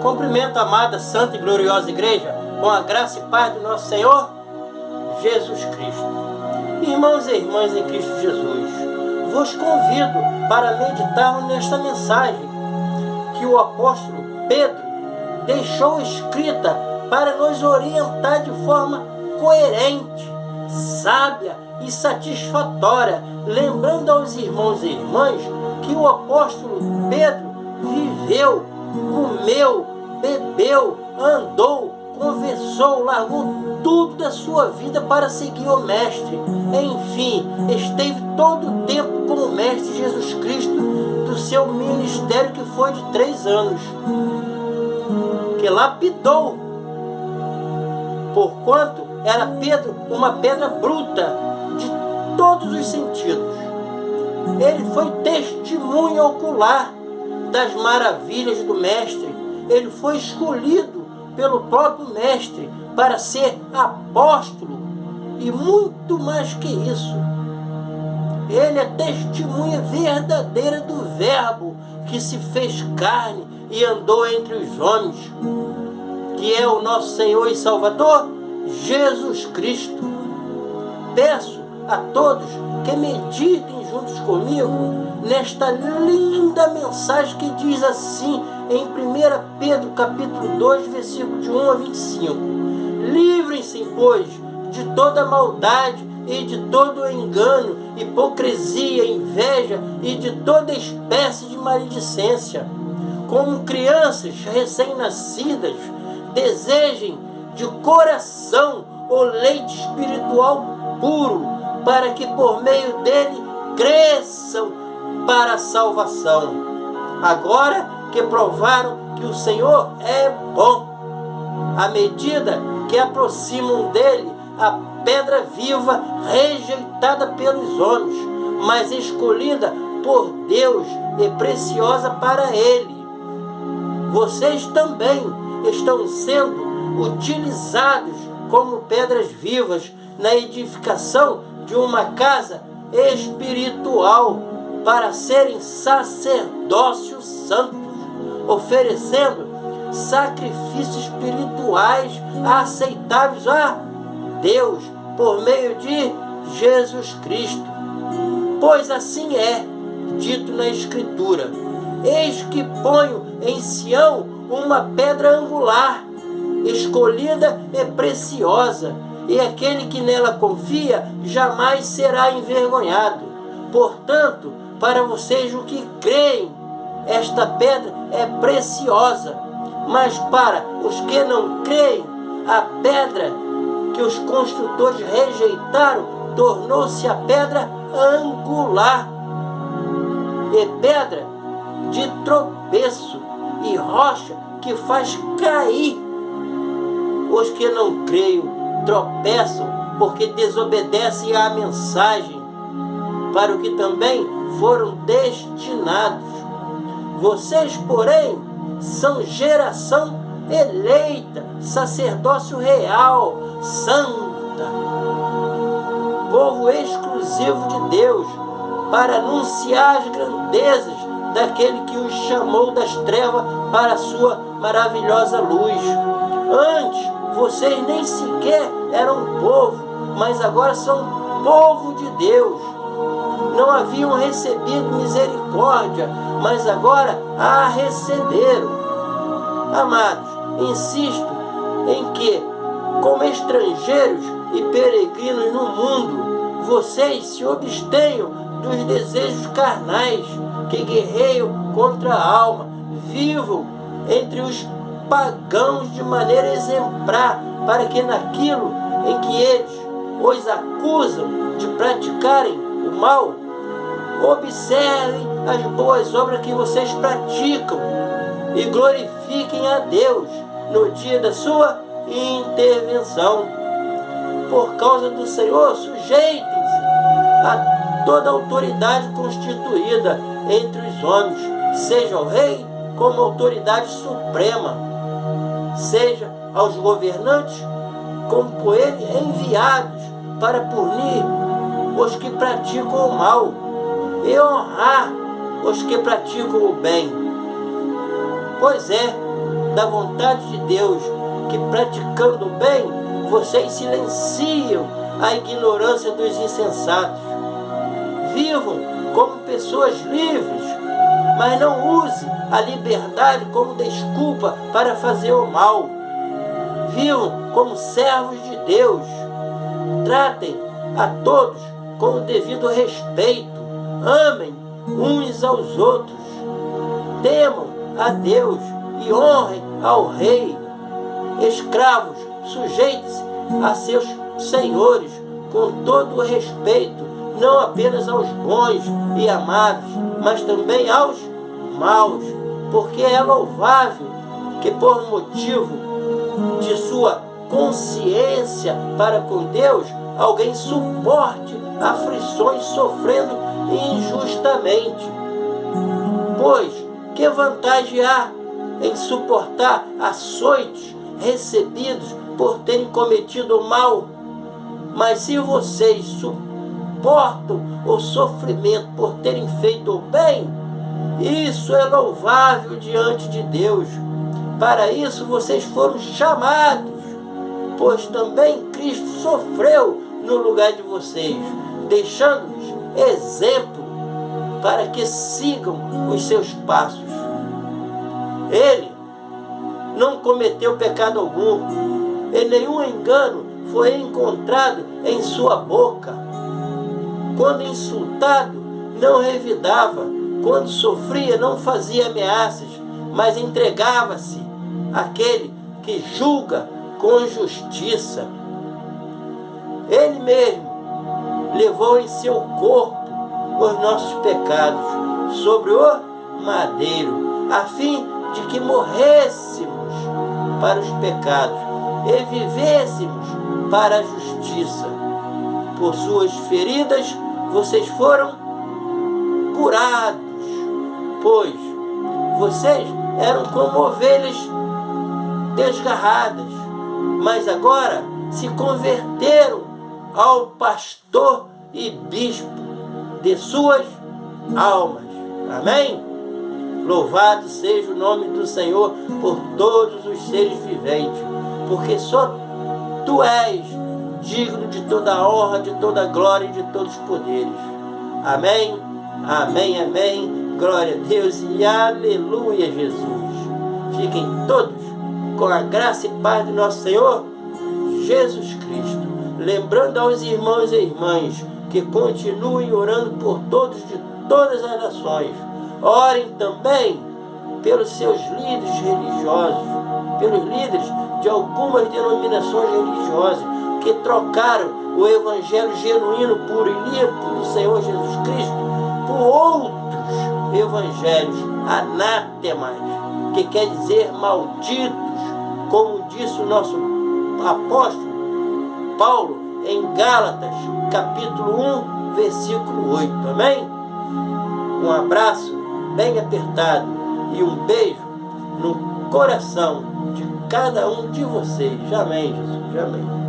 Cumprimento a amada, santa e gloriosa igreja, com a graça e paz do nosso Senhor Jesus Cristo. Irmãos e irmãs em Cristo Jesus, vos convido para meditarmos nesta mensagem que o apóstolo Pedro deixou escrita para nos orientar de forma coerente, sábia e satisfatória, lembrando aos irmãos e irmãs que o apóstolo Pedro viveu, comeu, bebeu, andou, conversou, largou tudo da sua vida para seguir o Mestre. Enfim, esteve todo o tempo com o Mestre Jesus Cristo do seu ministério, que foi de 3 anos, que lapidou, porquanto era Pedro uma pedra bruta de todos os sentidos. Ele foi testemunha ocular das maravilhas do Mestre. Ele foi escolhido pelo próprio Mestre para ser apóstolo e muito mais que isso. Ele é testemunha verdadeira do Verbo que se fez carne e andou entre os homens, que é o nosso Senhor e Salvador, Jesus Cristo. Peço a todos que meditem juntos comigo nesta linda mensagem que diz assim em 1 Pedro capítulo 2, versículo de 1 a 25. Livrem-se, pois, de toda maldade e de todo engano, hipocrisia, inveja e de toda espécie de maledicência. Como crianças recém-nascidas, desejem de coração o leite espiritual puro, para que por meio dele cresçam para a salvação. Agora que provaram que o Senhor é bom, à medida que aproximam dele a pedra viva, rejeitada pelos homens, mas escolhida por Deus e preciosa para ele. Vocês também estão sendo utilizados como pedras vivas na edificação de uma casa espiritual, para serem sacerdócios santos, oferecendo sacrifícios espirituais aceitáveis a Deus por meio de Jesus Cristo. Pois assim é dito na Escritura: eis que ponho em Sião uma pedra angular, escolhida e preciosa, e aquele que nela confia jamais será envergonhado. Portanto, para vocês o que creem, esta pedra é preciosa, mas para os que não creem, a pedra que os construtores rejeitaram tornou-se a pedra angular, e pedra de tropeço, e rocha que faz cair. Os que não creem tropeçam porque desobedecem à mensagem para o que também foram destinados. Vocês, porém, são geração eleita, sacerdócio real, santa, povo exclusivo de Deus, para anunciar as grandezas daquele que os chamou das trevas para a sua maravilhosa luz. Antes, vocês nem sequer eram povo, mas agora são povo de Deus. Não haviam recebido misericórdia, mas agora a receberam. Amados, insisto em que, como estrangeiros e peregrinos no mundo, vocês se abstenham dos desejos carnais que guerreiam contra a alma. Vivam entre os pagãos de maneira exemplar, para que naquilo em que eles os acusam de praticarem o mal, observem as boas obras que vocês praticam e glorifiquem a Deus no dia da sua intervenção. Por causa do Senhor, sujeitem-se a toda autoridade constituída entre os homens, seja o rei como autoridade suprema, seja aos governantes como por ele enviados para punir os que praticam o mal e honrar os que praticam o bem. Pois é, da vontade de Deus, que praticando o bem, vocês silenciam a ignorância dos insensatos. Vivam como pessoas livres, mas não use a liberdade como desculpa para fazer o mal. Vivam como servos de Deus. Tratem a todos com o devido respeito. Amem uns aos outros. Temam a Deus e honrem ao Rei. Escravos, sujeitem-se a seus senhores com todo o respeito, não apenas aos bons e amáveis, mas também aos maus, porque é louvável que por motivo de sua consciência para com Deus, alguém suporte aflições sofrendo injustamente. Pois que vantagem há em suportar açoites recebidos por terem cometido o mal? Mas se vocês suportam o sofrimento por terem feito o bem, isso é louvável diante de Deus. Para isso vocês foram chamados, pois também Cristo sofreu no lugar de vocês, deixando-nos exemplo para que sigam os seus passos. Ele não cometeu pecado algum, e nenhum engano foi encontrado em sua boca. Quando insultado, não revidava. Quando sofria, não fazia ameaças, mas entregava-se àquele que julga com justiça. Ele mesmo levou em seu corpo os nossos pecados sobre o madeiro, a fim de que morrêssemos para os pecados e vivêssemos para a justiça. Por suas feridas vocês foram curados, pois vocês eram como ovelhas desgarradas, mas agora se converteram ao pastor e bispo de suas almas. Amém? Louvado seja o nome do Senhor por todos os seres viventes, porque só Tu és digno de toda a honra, de toda a glória e de todos os poderes. Amém, amém, amém. Glória a Deus e aleluia, Jesus. Fiquem todos com a graça e paz do nosso Senhor Jesus Cristo. Lembrando aos irmãos e irmãs que continuem orando por todos de todas as nações. Orem também pelos seus líderes religiosos, pelos líderes de algumas denominações religiosas que trocaram o evangelho genuíno, puro e limpo do Senhor Jesus Cristo por outros evangelhos anátemas, que quer dizer malditos, como disse o nosso apóstolo Paulo em Gálatas, capítulo 1, versículo 8. Amém? Um abraço bem apertado e um beijo no coração de cada um de vocês. Amém, Jesus. Amém.